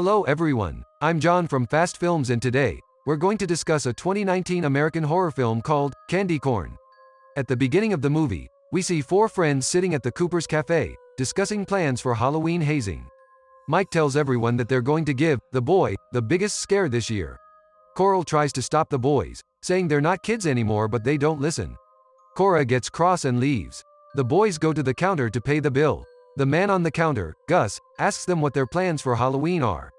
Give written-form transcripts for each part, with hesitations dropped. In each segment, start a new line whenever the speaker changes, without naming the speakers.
Hello everyone, I'm John from Fast Films and today, we're going to discuss a 2019 American horror film called Candy Corn. At the beginning of the movie, we see four friends sitting at the Cooper's Cafe, discussing plans for Halloween hazing. Mike tells everyone that they're going to give the boy the biggest scare this year. Coral tries to stop the boys, saying they're not kids anymore, but they don't listen. Cora gets cross and leaves. The boys go to the counter to pay the bill. The man on the counter, Gus, asks them what their plans for Halloween are.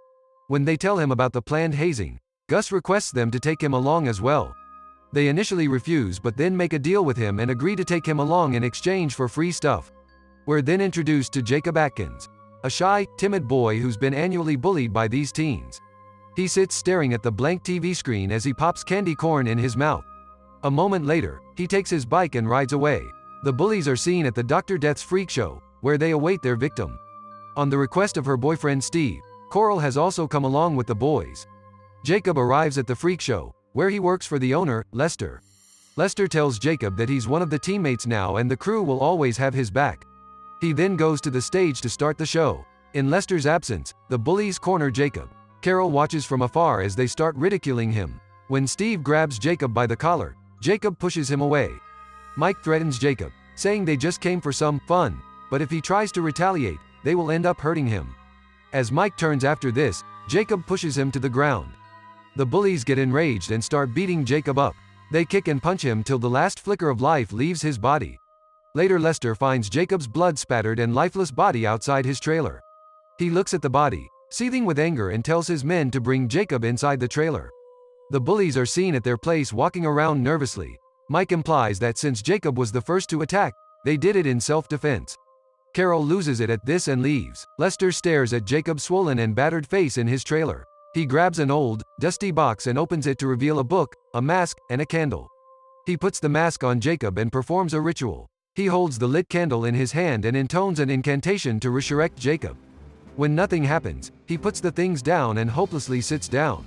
When they tell him about the planned hazing, Gus requests them to take him along as well. They initially refuse but then make a deal with him and agree to take him along in exchange for free stuff. We're then introduced to Jacob Atkins, a shy, timid boy who's been annually bullied by these teens. He sits staring at the blank TV screen as he pops candy corn in his mouth. A moment later, he takes his bike and rides away. The bullies are seen at the Dr. Death's freak show, where they await their victim. On the request of her boyfriend Steve, Coral has also come along with the boys. Jacob arrives at the freak show, where he works for the owner, Lester. Lester tells Jacob that he's one of the teammates now and the crew will always have his back. He then goes to the stage to start the show. In Lester's absence, the bullies corner Jacob. Carol watches from afar as they start ridiculing him. When Steve grabs Jacob by the collar, Jacob pushes him away. Mike threatens Jacob, saying they just came for some fun, but if he tries to retaliate, they will end up hurting him. As Mike turns after this, Jacob pushes him to the ground. The bullies get enraged and start beating Jacob up. They kick and punch him till the last flicker of life leaves his body. Later Lester finds Jacob's blood-spattered and lifeless body outside his trailer. He looks at the body, seething with anger, and tells his men to bring Jacob inside the trailer. The bullies are seen at their place walking around nervously. Mike implies that since Jacob was the first to attack, they did it in self-defense. Carol loses it at this and leaves. Lester stares at Jacob's swollen and battered face in his trailer. He grabs an old, dusty box and opens it to reveal a book, a mask, and a candle. He puts the mask on Jacob and performs a ritual. He holds the lit candle in his hand and intones an incantation to resurrect Jacob. When nothing happens, he puts the things down and hopelessly sits down.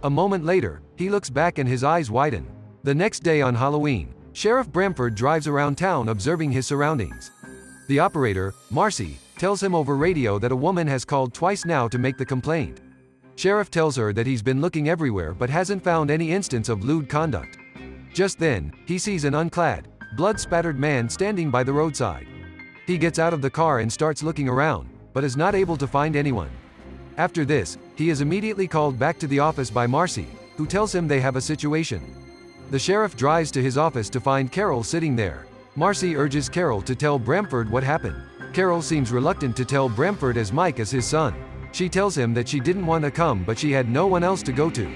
A moment later, he looks back and his eyes widen. The next day on Halloween, Sheriff Bramford drives around town observing his surroundings. The operator, Marcy, tells him over radio that a woman has called twice now to make the complaint. Sheriff tells her that he's been looking everywhere but hasn't found any instance of lewd conduct. Just then, he sees an unclad, blood-spattered man standing by the roadside. He gets out of the car and starts looking around, but is not able to find anyone. After this, he is immediately called back to the office by Marcy, who tells him they have a situation. The sheriff drives to his office to find Carol sitting there. Marcy urges Carol to tell Bramford what happened. Carol seems reluctant to tell Bramford as Mike is his son. She tells him that she didn't want to come but she had no one else to go to.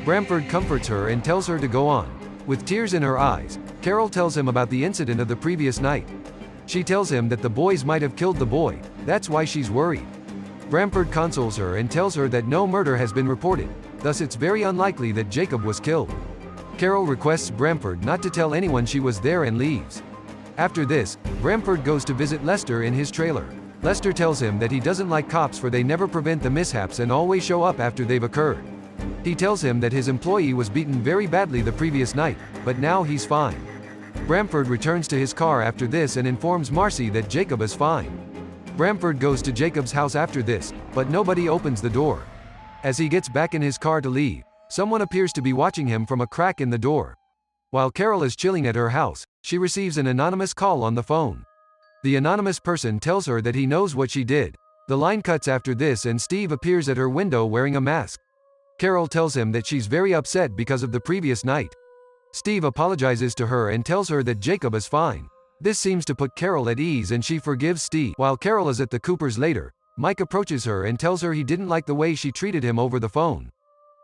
Bramford comforts her and tells her to go on. With tears in her eyes, Carol tells him about the incident of the previous night. She tells him that the boys might have killed the boy, that's why she's worried. Bramford consoles her and tells her that no murder has been reported, thus it's very unlikely that Jacob was killed. Carol requests Bramford not to tell anyone she was there and leaves. After this, Bramford goes to visit Lester in his trailer. Lester tells him that he doesn't like cops for they never prevent the mishaps and always show up after they've occurred. He tells him that his employee was beaten very badly the previous night, but now he's fine. Bramford returns to his car after this and informs Marcy that Jacob is fine. Bramford goes to Jacob's house after this, but nobody opens the door. As he gets back in his car to leave, someone appears to be watching him from a crack in the door. While Carol is chilling at her house, she receives an anonymous call on the phone. The anonymous person tells her that he knows what she did. The line cuts after this and Steve appears at her window wearing a mask. Carol tells him that she's very upset because of the previous night. Steve apologizes to her and tells her that Jacob is fine. This seems to put Carol at ease and she forgives Steve. While Carol is at the Coopers later, Mike approaches her and tells her he didn't like the way she treated him over the phone.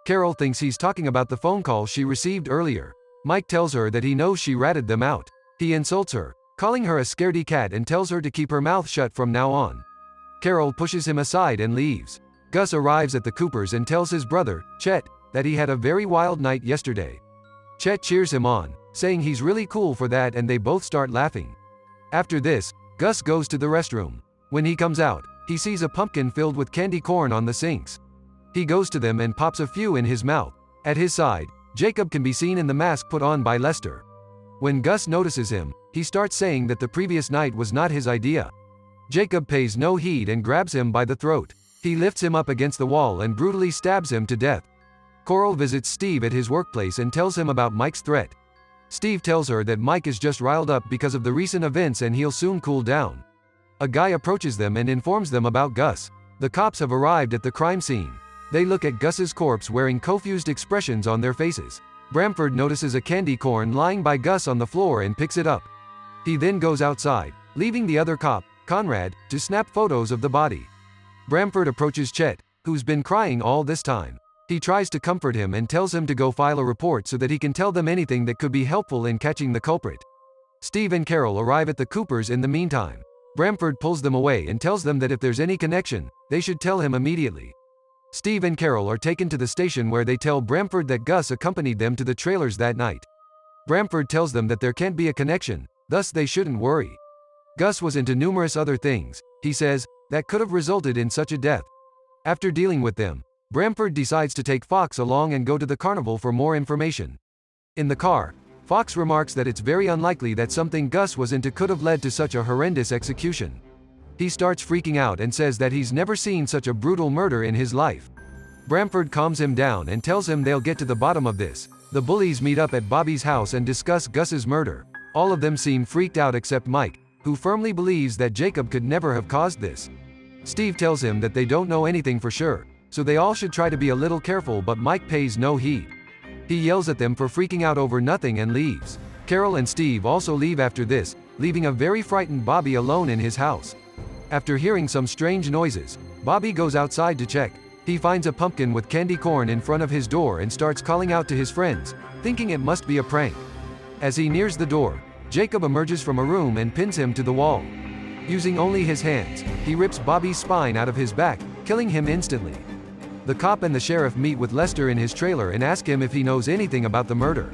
Carol thinks he's talking about the phone call she received earlier. Mike tells her that he knows she ratted them out. He insults her, calling her a scaredy cat and tells her to keep her mouth shut from now on. Carol pushes him aside and leaves. Gus arrives at the Coopers and tells his brother, Chet, that he had a very wild night yesterday. Chet cheers him on, saying he's really cool for that, and they both start laughing. After this, Gus goes to the restroom. When he comes out, he sees a pumpkin filled with candy corn on the sinks. He goes to them and pops a few in his mouth. At his side, Jacob can be seen in the mask put on by Lester. When Gus notices him, he starts saying that the previous night was not his idea. Jacob pays no heed and grabs him by the throat. He lifts him up against the wall and brutally stabs him to death. Coral visits Steve at his workplace and tells him about Mike's threat. Steve tells her that Mike is just riled up because of the recent events and he'll soon cool down. A guy approaches them and informs them about Gus. The cops have arrived at the crime scene. They look at Gus's corpse wearing confused expressions on their faces. Bramford notices a candy corn lying by Gus on the floor and picks it up. He then goes outside, leaving the other cop, Conrad, to snap photos of the body. Bramford approaches Chet, who's been crying all this time. He tries to comfort him and tells him to go file a report so that he can tell them anything that could be helpful in catching the culprit. Steve and Carol arrive at the Coopers in the meantime. Bramford pulls them away and tells them that if there's any connection, they should tell him immediately. Steve and Carol are taken to the station where they tell Bramford that Gus accompanied them to the trailers that night. Bramford tells them that there can't be a connection, thus they shouldn't worry. Gus was into numerous other things, he says, that could have resulted in such a death. After dealing with them, Bramford decides to take Fox along and go to the carnival for more information. In the car, Fox remarks that it's very unlikely that something Gus was into could have led to such a horrendous execution. He starts freaking out and says that he's never seen such a brutal murder in his life. Bramford calms him down and tells him they'll get to the bottom of this. The bullies meet up at Bobby's house and discuss Gus's murder. All of them seem freaked out except Mike, who firmly believes that Jacob could never have caused this. Steve tells him that they don't know anything for sure, so they all should try to be a little careful, but Mike pays no heed. He yells at them for freaking out over nothing and leaves. Carol and Steve also leave after this, leaving a very frightened Bobby alone in his house. After hearing some strange noises, Bobby goes outside to check. He finds a pumpkin with candy corn in front of his door and starts calling out to his friends, thinking it must be a prank. As he nears the door, Jacob emerges from a room and pins him to the wall. Using only his hands, he rips Bobby's spine out of his back, killing him instantly. The cop and the sheriff meet with Lester in his trailer and ask him if he knows anything about the murder.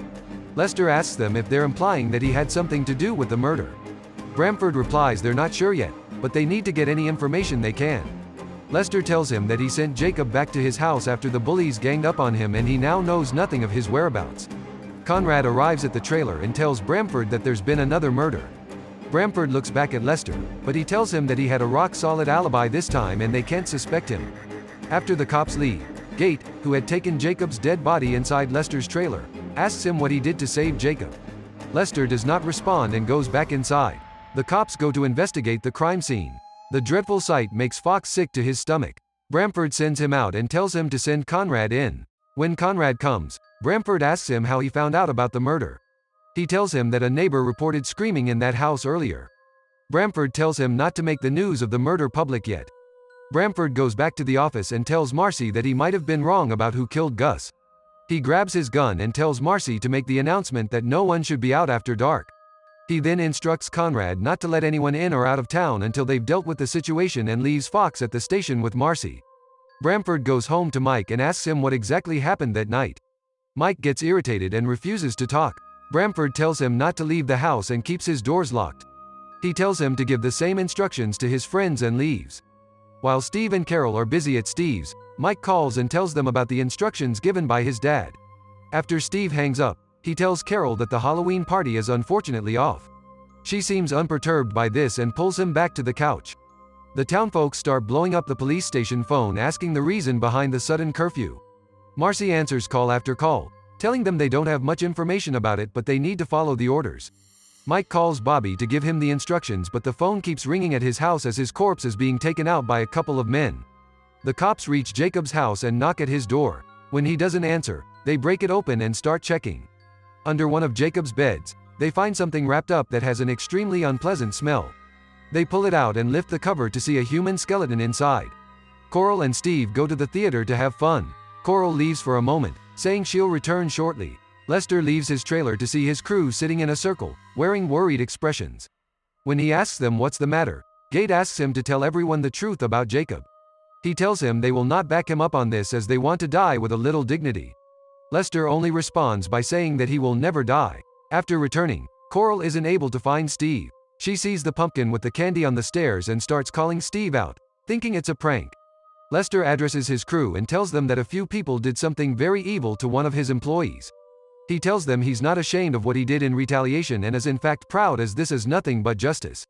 Lester asks them if they're implying that he had something to do with the murder. Bramford replies they're not sure yet, but they need to get any information they can. Lester tells him that he sent Jacob back to his house after the bullies ganged up on him and he now knows nothing of his whereabouts. Conrad arrives at the trailer and tells Bramford that there's been another murder. Bramford looks back at Lester, but he tells him that he had a rock-solid alibi this time and they can't suspect him. After the cops leave, Gate, who had taken Jacob's dead body inside Lester's trailer, asks him what he did to save Jacob. Lester does not respond and goes back inside. The cops go to investigate the crime scene. The dreadful sight makes Fox sick to his stomach. Bramford sends him out and tells him to send Conrad in. When Conrad comes, Bramford asks him how he found out about the murder. He tells him that a neighbor reported screaming in that house earlier. Bramford tells him not to make the news of the murder public yet. Bramford goes back to the office and tells Marcy that he might have been wrong about who killed Gus. He grabs his gun and tells Marcy to make the announcement that no one should be out after dark. He then instructs Conrad not to let anyone in or out of town until they've dealt with the situation and leaves Fox at the station with Marcy. Bramford goes home to Mike and asks him what exactly happened that night. Mike gets irritated and refuses to talk. Bramford tells him not to leave the house and keeps his doors locked. He tells him to give the same instructions to his friends and leaves. While Steve and Carol are busy at Steve's, Mike calls and tells them about the instructions given by his dad. After Steve hangs up, he tells Carol that the Halloween party is unfortunately off. She seems unperturbed by this and pulls him back to the couch. The townfolk start blowing up the police station phone asking the reason behind the sudden curfew. Marcy answers call after call, telling them they don't have much information about it but they need to follow the orders. Mike calls Bobby to give him the instructions but the phone keeps ringing at his house as his corpse is being taken out by a couple of men. The cops reach Jacob's house and knock at his door. When he doesn't answer, they break it open and start checking. Under one of Jacob's beds, they find something wrapped up that has an extremely unpleasant smell. They pull it out and lift the cover to see a human skeleton inside. Coral and Steve go to the theater to have fun. Coral leaves for a moment, saying she'll return shortly. Lester leaves his trailer to see his crew sitting in a circle, wearing worried expressions. When he asks them what's the matter, Gate asks him to tell everyone the truth about Jacob. He tells him they will not back him up on this as they want to die with a little dignity. Lester only responds by saying that he will never die. After returning, Coral isn't able to find Steve. She sees the pumpkin with the candy on the stairs and starts calling Steve out, thinking it's a prank. Lester addresses his crew and tells them that a few people did something very evil to one of his employees. He tells them he's not ashamed of what he did in retaliation and is in fact proud as this is nothing but justice.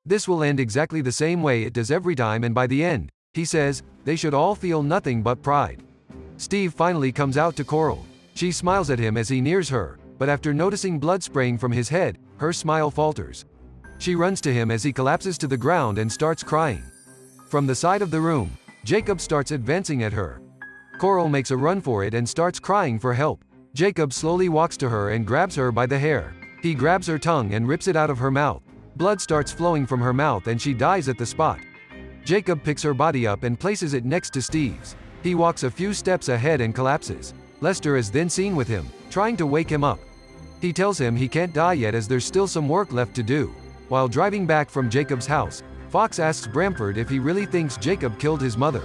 This will end exactly the same way it does every time and by the end, He says, they should all feel nothing but pride. Steve finally comes out to Coral. She smiles at him as he nears her, but after noticing blood spraying from his head, her smile falters. She runs to him as he collapses to the ground and starts crying. From the side of the room, Jacob starts advancing at her. Coral makes a run for it and starts crying for help. Jacob slowly walks to her and grabs her by the hair. He grabs her tongue and rips it out of her mouth. Blood starts flowing from her mouth and she dies at the spot. Jacob picks her body up and places it next to Steve's. He walks a few steps ahead and collapses. Lester is then seen with him, trying to wake him up. He tells him he can't die yet as there's still some work left to do. While driving back from Jacob's house, Fox asks Bramford if he really thinks Jacob killed his mother.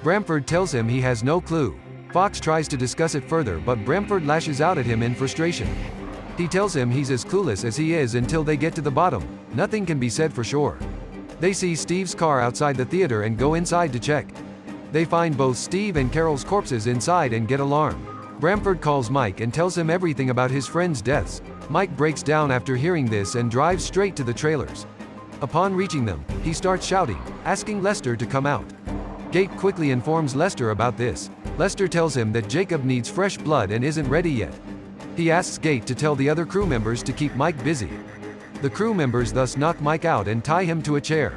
Bramford tells him he has no clue. Fox tries to discuss it further but Bramford lashes out at him in frustration. He tells him he's as clueless as he is until they get to the bottom. Nothing can be said for sure. They see Steve's car outside the theater and go inside to check. They find both Steve and Carol's corpses inside and get alarmed. Bramford calls Mike and tells him everything about his friends' deaths. Mike breaks down after hearing this and drives straight to the trailers. Upon reaching them, he starts shouting, asking Lester to come out. Gate quickly informs Lester about this. Lester tells him that Jacob needs fresh blood and isn't ready yet. He asks Gate to tell the other crew members to keep Mike busy. The crew members thus knock Mike out and tie him to a chair.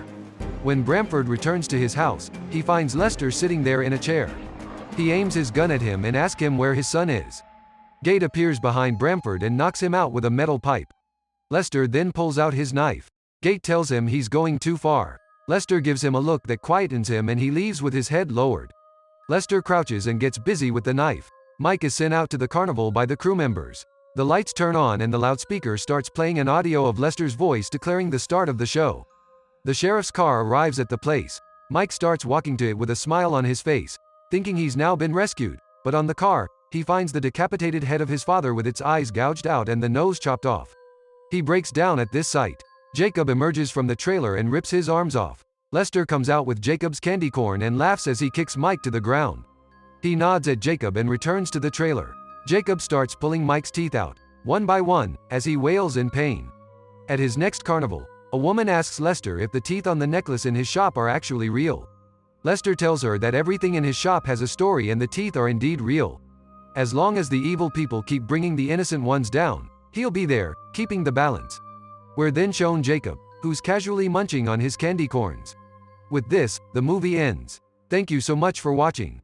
When Bramford returns to his house, he finds Lester sitting there in a chair. He aims his gun at him and asks him where his son is. Gate appears behind Bramford and knocks him out with a metal pipe. Lester then pulls out his knife. Gate tells him he's going too far. Lester gives him a look that quietens him and he leaves with his head lowered. Lester crouches and gets busy with the knife. Mike is sent out to the carnival by the crew members. The lights turn on and the loudspeaker starts playing an audio of Lester's voice declaring the start of the show. The sheriff's car arrives at the place. Mike starts walking to it with a smile on his face, thinking he's now been rescued, but on the car, he finds the decapitated head of his father with its eyes gouged out and the nose chopped off. He breaks down at this sight. Jacob emerges from the trailer and rips his arms off. Lester comes out with Jacob's candy corn and laughs as he kicks Mike to the ground. He nods at Jacob and returns to the trailer. Jacob starts pulling Mike's teeth out, one by one, as he wails in pain. At his next carnival, a woman asks Lester if the teeth on the necklace in his shop are actually real. Lester tells her that everything in his shop has a story and the teeth are indeed real. As long as the evil people keep bringing the innocent ones down, he'll be there, keeping the balance. We're then shown Jacob, who's casually munching on his candy corns. With this, the movie ends. Thank you so much for watching.